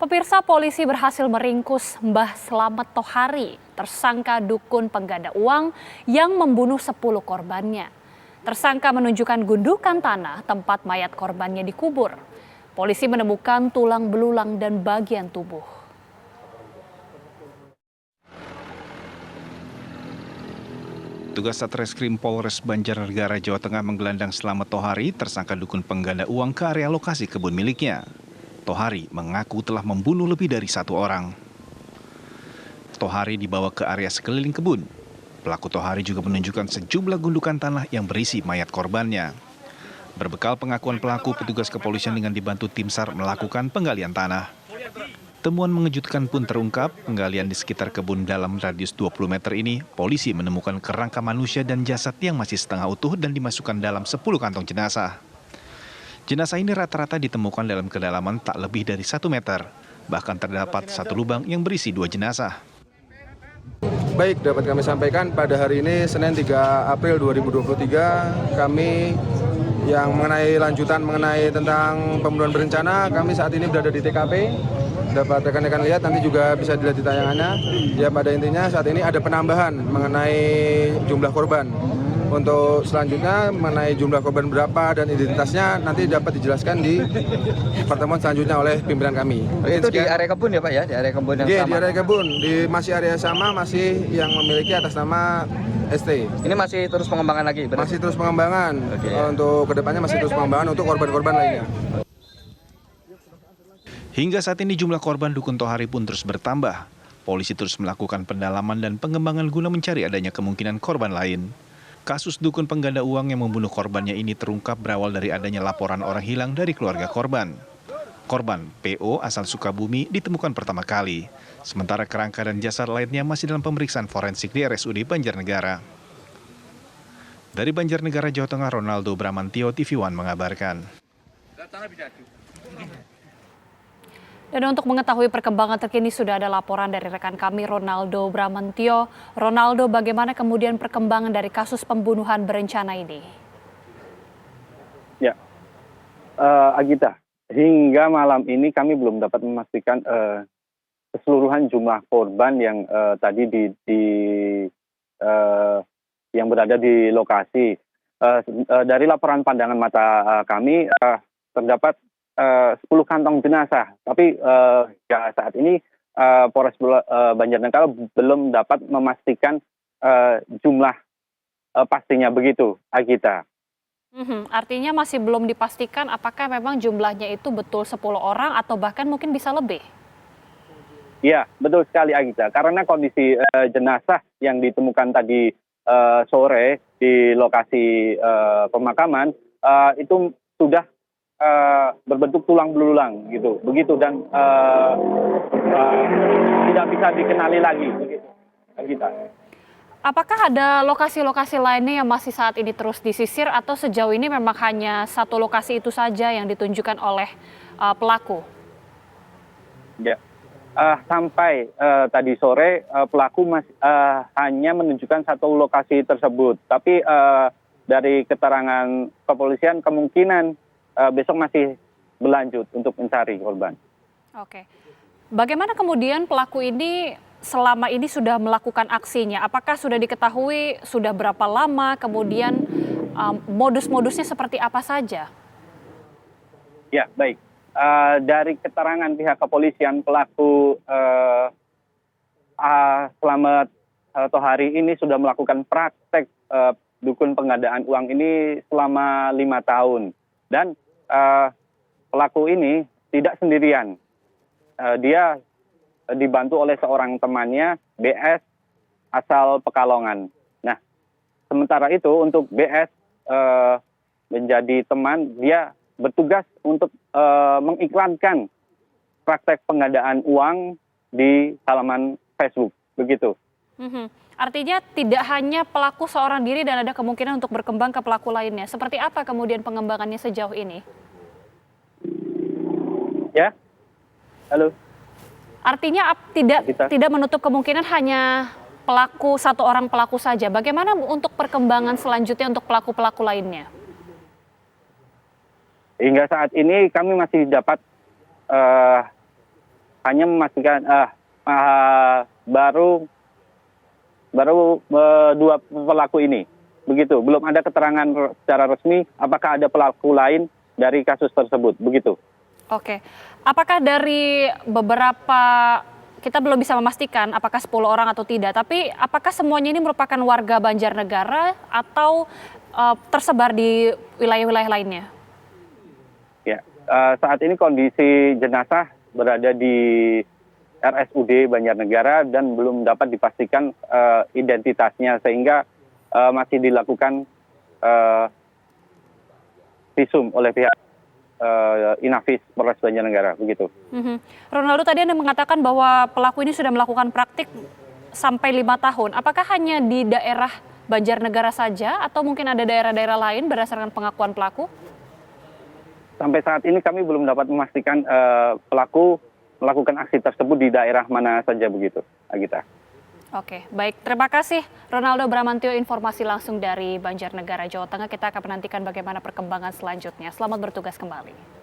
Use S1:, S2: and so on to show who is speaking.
S1: Pemirsa, polisi berhasil meringkus Mbah Slamet Tohari, tersangka dukun pengganda uang yang membunuh 10 korbannya. Tersangka menunjukkan gundukan tanah tempat mayat korbannya dikubur. Polisi menemukan tulang belulang dan bagian tubuh.
S2: Tugas Satreskrim Polres Banjarnegara, Jawa Tengah menggelandang Slamet Tohari, tersangka dukun pengganda uang ke area lokasi kebun miliknya. Tohari mengaku telah membunuh lebih dari 1 orang. Tohari dibawa ke area sekeliling kebun. Pelaku Tohari juga menunjukkan sejumlah gundukan tanah yang berisi mayat korbannya. Berbekal pengakuan pelaku, petugas kepolisian dengan dibantu tim SAR melakukan penggalian tanah. Temuan mengejutkan pun terungkap. Penggalian di sekitar kebun dalam radius 20 meter ini, polisi menemukan kerangka manusia dan jasad yang masih setengah utuh dan dimasukkan dalam 10 kantong jenazah. Jenazah ini rata-rata ditemukan dalam kedalaman tak lebih dari 1 meter. Bahkan terdapat 1 lubang yang berisi 2 jenazah.
S3: Baik, dapat kami sampaikan pada hari ini Senin 3 April 2023 kami yang lanjutan mengenai tentang pembunuhan berencana, kami saat ini berada di TKP. Dapat rekan-rekan lihat, nanti juga bisa dilihat di tayangannya. Ya, pada intinya saat ini ada penambahan mengenai jumlah korban. Untuk selanjutnya mengenai jumlah korban berapa dan identitasnya nanti dapat dijelaskan di pertemuan selanjutnya oleh pimpinan kami.
S4: Itu di area kebun ya Pak ya? Di area kebun yang sama?
S3: Di area kebun, masih area sama, masih yang memiliki atas nama ST.
S4: Ini masih terus pengembangan lagi?
S3: Masih terus pengembangan. Untuk kedepannya masih terus pengembangan untuk korban-korban lainnya.
S2: Hingga saat ini jumlah korban dukun Tohari pun terus bertambah. Polisi terus melakukan pendalaman dan pengembangan guna mencari adanya kemungkinan korban lain. Kasus dukun pengganda uang yang membunuh korbannya ini terungkap berawal dari adanya laporan orang hilang dari keluarga korban. Korban, PO asal Sukabumi, ditemukan pertama kali. Sementara kerangka dan jasad lainnya masih dalam pemeriksaan forensik di RSUD Banjarnegara. Dari Banjarnegara, Jawa Tengah, Ronaldo Bramantio, TV One mengabarkan.
S1: Dan untuk mengetahui perkembangan terkini sudah ada laporan dari rekan kami Ronaldo Bramantio. Ronaldo, bagaimana kemudian perkembangan dari kasus pembunuhan berencana ini?
S5: Ya, Agita, hingga malam ini kami belum dapat memastikan keseluruhan jumlah korban yang tadi yang berada di lokasi. Dari laporan pandangan mata kami terdapat 10 kantong jenazah, tapi ya saat ini Polres Banjarnegara belum dapat memastikan jumlah pastinya begitu, Agita.
S1: Artinya masih belum dipastikan apakah memang jumlahnya itu betul 10 orang atau bahkan mungkin bisa lebih?
S5: Iya, betul sekali, Agita. Karena kondisi jenazah yang ditemukan tadi sore di lokasi pemakaman itu sudah berbentuk tulang belulang gitu, begitu, dan tidak bisa dikenali lagi, begitu, Agita.
S1: Apakah ada lokasi-lokasi lainnya yang masih saat ini terus disisir atau sejauh ini memang hanya satu lokasi itu saja yang ditunjukkan oleh pelaku?
S5: Ya, sampai tadi sore pelaku hanya menunjukkan satu lokasi tersebut, tapi dari keterangan kepolisian kemungkinan besok masih berlanjut untuk mencari korban.
S1: Oke. Bagaimana kemudian pelaku ini selama ini sudah melakukan aksinya? Apakah sudah diketahui sudah berapa lama, kemudian modus-modusnya seperti apa saja?
S5: Ya, baik. Dari keterangan pihak kepolisian, pelaku Slamet Tohari ini sudah melakukan praktek dukun penggandaan uang ini selama 5 tahun. Dan pelaku ini tidak sendirian. Dia dibantu oleh seorang temannya, BS asal Pekalongan. Nah, sementara itu untuk BS menjadi teman, dia bertugas untuk mengiklankan praktek penggandaan uang di halaman Facebook, begitu.
S1: Artinya tidak hanya pelaku seorang diri dan ada kemungkinan untuk berkembang ke pelaku lainnya. Seperti apa kemudian pengembangannya sejauh ini?
S5: Ya, halo.
S1: Artinya tidak menutup kemungkinan hanya satu orang pelaku saja. Bagaimana untuk perkembangan selanjutnya untuk pelaku-pelaku lainnya?
S5: Hingga saat ini kami masih dapat hanya memastikan baru dua pelaku ini. Begitu, belum ada keterangan secara resmi apakah ada pelaku lain dari kasus tersebut. Begitu.
S1: Oke, apakah dari beberapa, kita belum bisa memastikan apakah 10 orang atau tidak, tapi apakah semuanya ini merupakan warga Banjarnegara atau tersebar di wilayah-wilayah lainnya?
S5: Ya, saat ini kondisi jenazah berada di RSUD Banjarnegara dan belum dapat dipastikan identitasnya, sehingga masih dilakukan visum oleh pihak Inafis Polres Banjarnegara, begitu.
S1: Ronaldo, tadi Anda mengatakan bahwa pelaku ini sudah melakukan praktik sampai 5 tahun. Apakah hanya di daerah Banjarnegara saja atau mungkin ada daerah-daerah lain berdasarkan pengakuan pelaku?
S5: Sampai saat ini kami belum dapat memastikan pelaku melakukan aksi tersebut di daerah mana saja, begitu, Agita.
S1: Oke, baik. Terima kasih Ronaldo Bramantyo, informasi langsung dari Banjarnegara, Jawa Tengah. Kita akan menantikan bagaimana perkembangan selanjutnya. Selamat bertugas kembali.